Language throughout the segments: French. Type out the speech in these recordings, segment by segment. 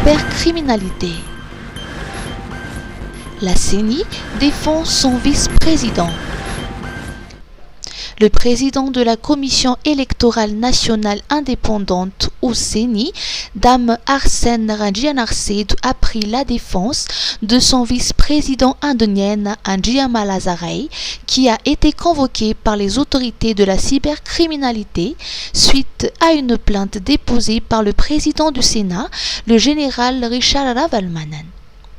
cybercriminalité. La CENI défend son vice-président. Le président de la Commission électorale nationale indépendante ou CENI, Dame Arsène Randjianarse, a pris la défense de son vice-président indonésien Andrea Malazarei, qui a été convoqué par les autorités de la cybercriminalité suite à une plainte déposée par le président du Sénat, le général Richard Ravalomanan.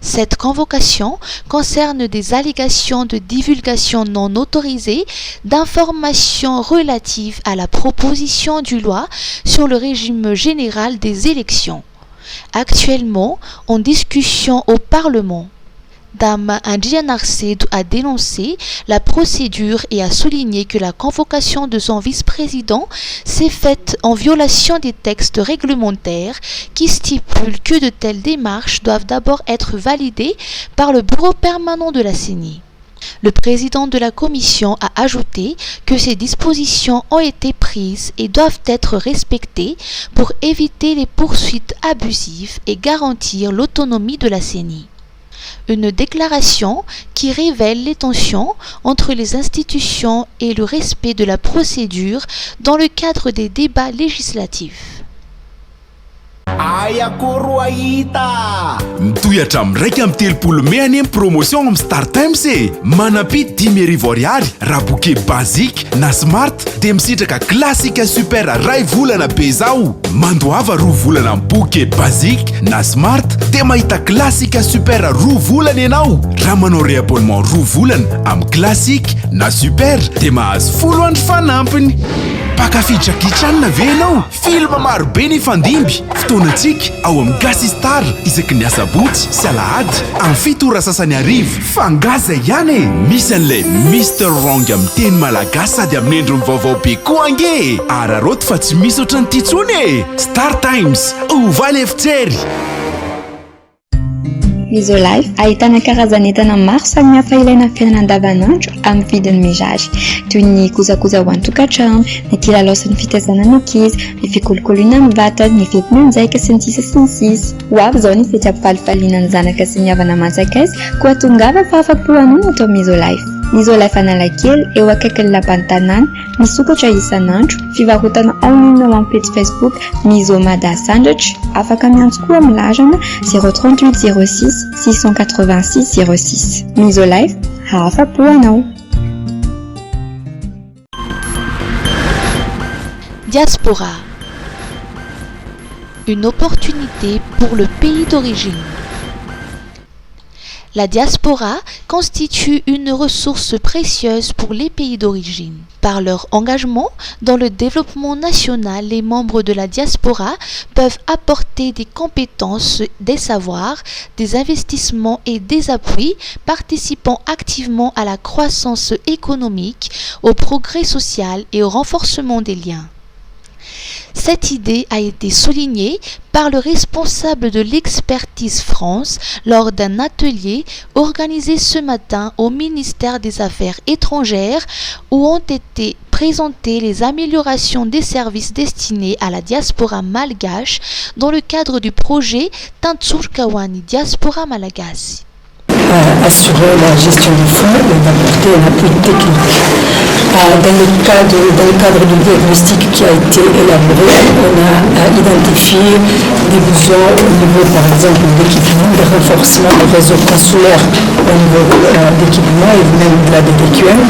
Cette convocation concerne des allégations de divulgation non autorisée d'informations relatives à la proposition de loi sur le régime général des élections, actuellement en discussion au Parlement. Dame Randjianarse a dénoncé la procédure et a souligné que la convocation de son vice-président s'est faite en violation des textes réglementaires qui stipulent que de telles démarches doivent d'abord être validées par le bureau permanent de la CENI. Le président de la commission a ajouté que ces dispositions ont été prises et doivent être respectées pour éviter les poursuites abusives et garantir l'autonomie de la CENI. Une déclaration qui révèle les tensions entre les institutions et le respect de la procédure dans le cadre des débats législatifs. Mitoyatra amin'iraika amin'ny telopolo mehany amin'ny promotion amin'ny Star Times e. Manapy 10,000 ariary raha bouquet basique na smart dia misitraka klasika super ray volana be zao. Mandoava 2 volana amin'ny bouquet basique na smart dia mahita klasika super 2 volana ianao. Raha manao réabonnement 2 volana amin'ny classique na super dia mahazo 10 andro fanampiny. Pakafiditra kitranina ve ianao? Filma maro be ny fandimby. Fotoanantsika ao amin'ny Gasy Star isaky ny asabotsy sy alahady amin'ny 7 ora sasany arivo. Fangaza ihany e. Misy an'ilay Mr Wrong amin'ny teny malagasy sady amin'ny endriny vaovao be koa ange. Araroto fa tsy misy ohatran'ny ity tsony e. Star Times, ovaly efitsery. Isolife ahitana karazan'entana maro samihafa ilaina amin'ny fiainana andavanandro amin'ny vidiny mirary, toy ny kojakoja ho an-tokantrano, ny kilalao sy ny fitaizana ny ankizy, ny fikolokoloina amin'ny vatana, ny fety mianjaika sy ny sisa sy ny sisa. Ho avy izao ny fety ampifalifaliana ny zanaka sy ny havana manjakaiza koa tongava fa afa-po hanao atao amin'ny Isolife. Ny Isolife Analakely eo akaikin'ny lapan'ny tanàna, misokatra isan'andro, fivarotana en ligne amin'ny page Facebook Misomada Sandwich, afaka miantso koa amin'ny larana 038 06 686 06. Isolife, afa-po anao. Diaspora. Une opportunité pour le pays d'origine. La diaspora constitue une ressource précieuse pour les pays d'origine. Par leur engagement dans le développement national, les membres de la diaspora peuvent apporter des compétences, des savoirs, des investissements et des appuis, participant activement à la croissance économique, au progrès social et au renforcement des liens. Cette idée a été soulignée par le responsable de l'Expertise France lors d'un atelier organisé ce matin au ministère des Affaires étrangères où ont été présentées les améliorations des services destinés à la diaspora malgache dans le cadre du projet Tantsurkawani Diaspora Malagasy. Assurer la gestion des fonds et d'apporter un appui technique. Dans le cadre du diagnostic qui a été élaboré, on a identifié des besoins au niveau, par exemple, d'équipement, de renforcement du réseau consulaire au niveau d'équipement et même de la DDQM.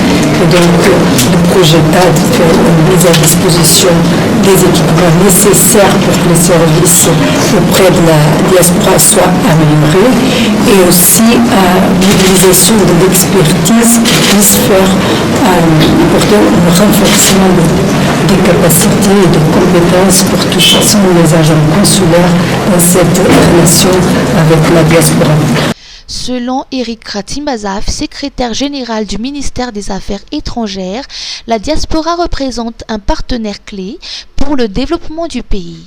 Et donc, le projet TAD fait une mise à disposition des équipements nécessaires pour que les services auprès de la diaspora soient améliorés et aussi l'utilisation de l'expertise qui puisse faire apporter un renforcement des capacités et de compétences pour tous les agents consulaires dans cette relation avec la diaspora. Selon Eric Ratimbazaf, secrétaire général du ministère des Affaires étrangères, la diaspora représente un partenaire clé pour le développement du pays.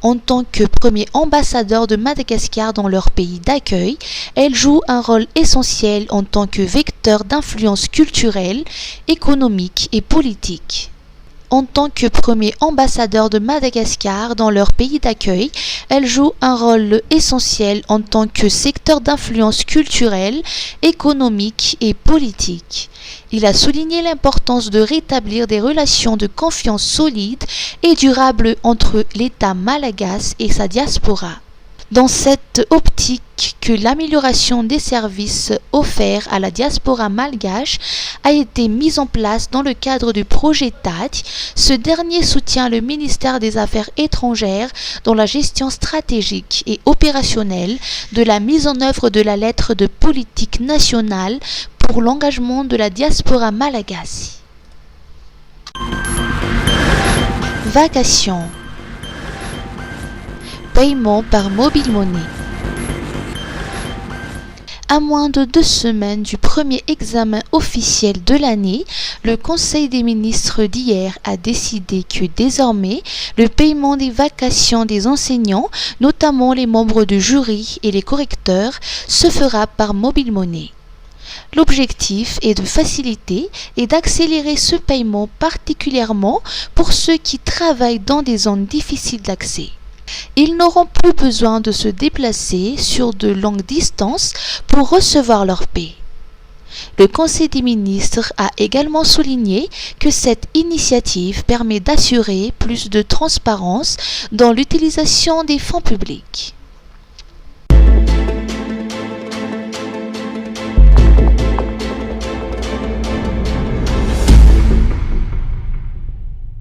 En tant que premier ambassadeur de Madagascar dans leur pays d'accueil, elle joue un rôle essentiel en tant que vecteur d'influence culturelle, économique et politique. En tant que premier ambassadeur de Madagascar dans leur pays d'accueil, elle joue un rôle essentiel en tant que secteur d'influence culturelle, économique et politique. Il a souligné l'importance de rétablir des relations de confiance solides et durables entre l'État malagasy et sa diaspora. Dans cette optique que l'amélioration des services offerts à la diaspora malgache a été mise en place dans le cadre du projet TAD, ce dernier soutient le ministère des Affaires étrangères dans la gestion stratégique et opérationnelle de la mise en œuvre de la lettre de politique nationale pour l'engagement de la diaspora malagasy. Vacations. Paiement par mobile money. À moins de 2 semaines du premier examen officiel de l'année, le Conseil des ministres d'hier a décidé que désormais, le paiement des vacations des enseignants, notamment les membres du jury et les correcteurs, se fera par mobile money. L'objectif est de faciliter et d'accélérer ce paiement particulièrement pour ceux qui travaillent dans des zones difficiles d'accès. Ils n'auront plus besoin de se déplacer sur de longues distances pour recevoir leur paie. Le Conseil des ministres a également souligné que cette initiative permet d'assurer plus de transparence dans l'utilisation des fonds publics.